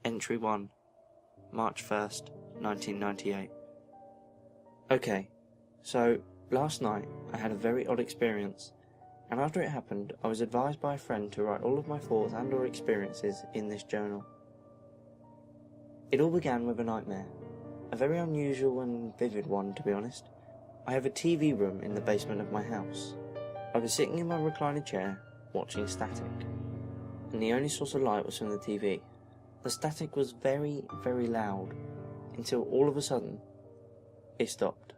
Entry 1, March 1st, 1998. Okay, so last night I had a very odd experience, and after it happened I was advised by a friend to write all of my thoughts and or experiences in this journal. It all began with a nightmare, a very unusual and vivid one to be honest. I have a TV room in the basement of my house. I was sitting in my recliner chair watching static, and the only source of light was from the TV. The static was very, very loud, until all of a sudden, it stopped.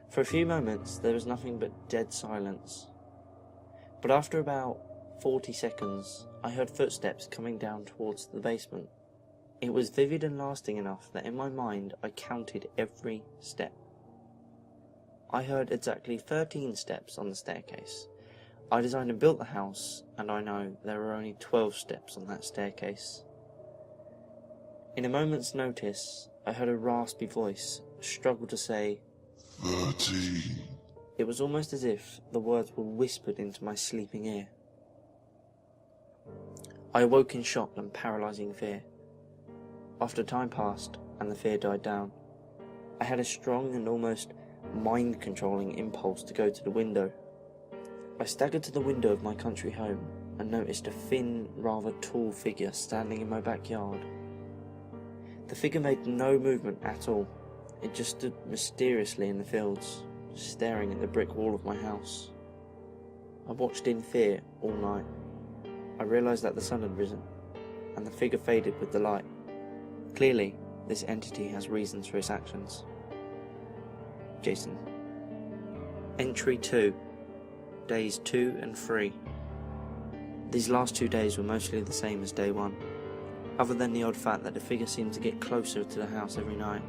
For a few moments there was nothing but dead silence, but after about 40 seconds I heard footsteps coming down towards the basement. It was vivid and lasting enough that in my mind I counted every step. I heard exactly 13 steps on the staircase. I designed and built the house, and I know there are only 12 steps on that staircase. In a moment's notice, I heard a raspy voice struggle to say 13. It was almost as if the words were whispered into my sleeping ear. I awoke in shock and paralysing fear. After time passed and the fear died down, I had a strong and almost mind-controlling impulse to go to the window. I staggered to the window of my country home and noticed a thin, rather tall figure standing in my backyard. The figure made no movement at all. It just stood mysteriously in the fields, staring at the brick wall of my house. I watched in fear all night. I realised that the sun had risen, and the figure faded with the light. Clearly, this entity has reasons for its actions. Jason. Entry 2, Days 2 and 3. These last 2 days were mostly the same as day 1, other than the odd fact that the figure seemed to get closer to the house every night.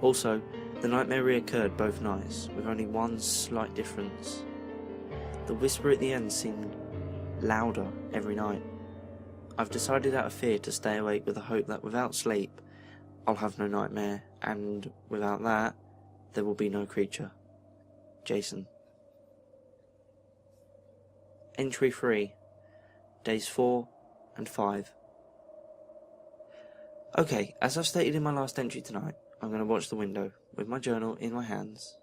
Also, the nightmare reoccurred both nights, with only one slight difference. The whisper at the end seemed louder every night. I've decided out of fear to stay awake with the hope that without sleep, I'll have no nightmare, and without that, there will be no creature. Jason. Entry 3, Days 4 and 5. Okay, as I've stated in my last entry tonight, I'm going to watch the window, with my journal in my hands.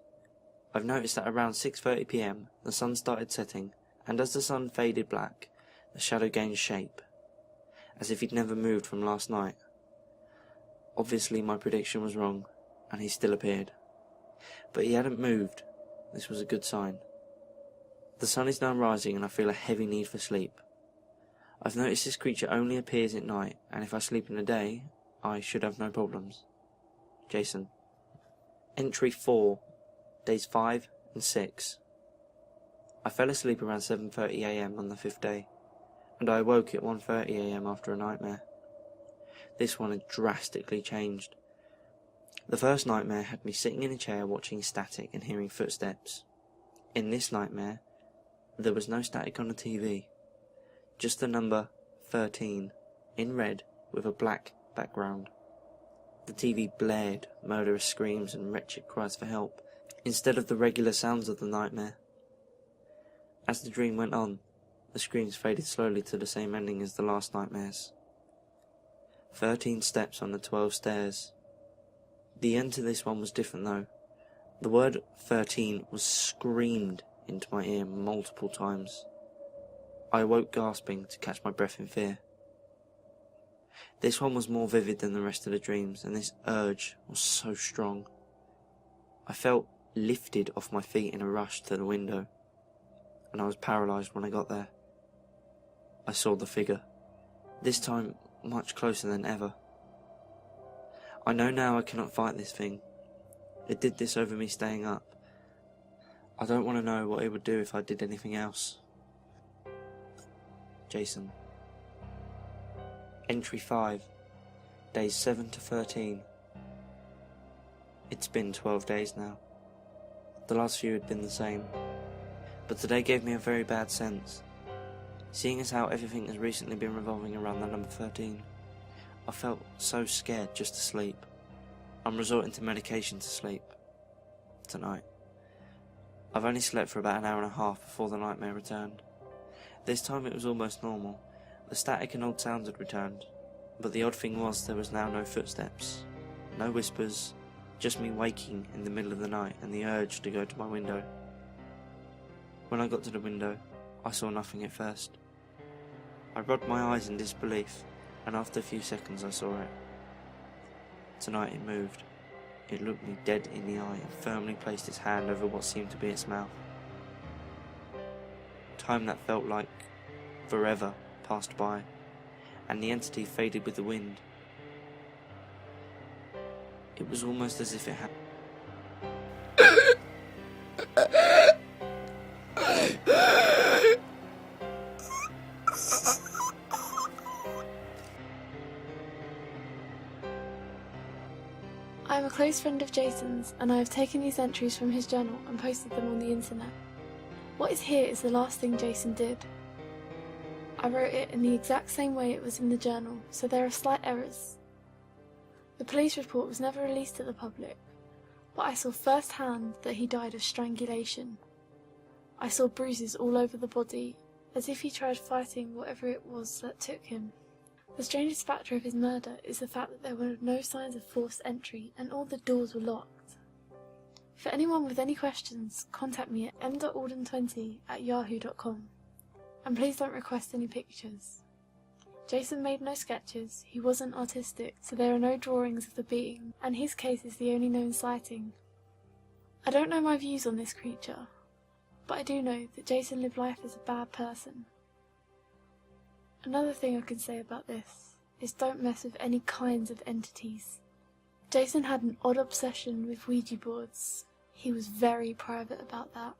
I've noticed that around 6:30 PM, the sun started setting, and as the sun faded black, the shadow gained shape, as if he'd never moved from last night. Obviously my prediction was wrong, and he still appeared. But he hadn't moved. This was a good sign. The sun is now rising and I feel a heavy need for sleep. I've noticed this creature only appears at night, and if I sleep in the day, I should have no problems. Jason. Entry 4, Days 5 and 6. I fell asleep around 7:30 AM on the 5th day, and I awoke at 1:30 AM after a nightmare. This one had drastically changed. The first nightmare had me sitting in a chair watching static and hearing footsteps. In this nightmare, there was no static on the TV, just the number 13 in red with a black background. The TV blared murderous screams and wretched cries for help, instead of the regular sounds of the nightmare. As the dream went on, the screams faded slowly to the same ending as the last nightmares. 13 steps on the 12 stairs. The end to this one was different though. The word 13 was screamed into my ear multiple times. I awoke gasping to catch my breath in fear. This one was more vivid than the rest of the dreams, and this urge was so strong. I felt lifted off my feet in a rush to the window, and I was paralysed when I got there. I saw the figure, this time much closer than ever. I know now I cannot fight this thing. It did this over me staying up. I don't want to know what it would do if I did anything else. Jason. Entry 5, Days 7 to 13. It's been 12 days now. The last few had been the same, but today gave me a very bad sense. Seeing as how everything has recently been revolving around the number 13, I felt so scared just to sleep. I'm resorting to medication to sleep. Tonight. I've only slept for about an hour and a half before the nightmare returned. This time it was almost normal. The static and old sounds had returned, But the odd thing was there was now no footsteps, no whispers, just me waking in the middle of the night and the urge to go to my window. When I got to the window, I saw nothing at first. I rubbed my eyes in disbelief, and after a few seconds I saw it. Tonight it moved. It looked me dead in the eye and firmly placed its hand over what seemed to be its mouth. Time that felt like forever passed by, and the entity faded with the wind. It was almost as if it had... I am a close friend of Jason's, and I have taken these entries from his journal and posted them on the internet. What is here is the last thing Jason did. I wrote it in the exact same way it was in the journal, so there are slight errors. The police report was never released to the public, but I saw firsthand that he died of strangulation. I saw bruises all over the body, as if he tried fighting whatever it was that took him. The strangest factor of his murder is the fact that there were no signs of forced entry and all the doors were locked. For anyone with any questions, contact me at m.alden20@yahoo.com. And please don't request any pictures. Jason made no sketches, he wasn't artistic, so there are no drawings of the being, and his case is the only known sighting. I don't know my views on this creature, but I do know that Jason lived life as a bad person. Another thing I can say about this is don't mess with any kinds of entities. Jason had an odd obsession with Ouija boards. He was very private about that.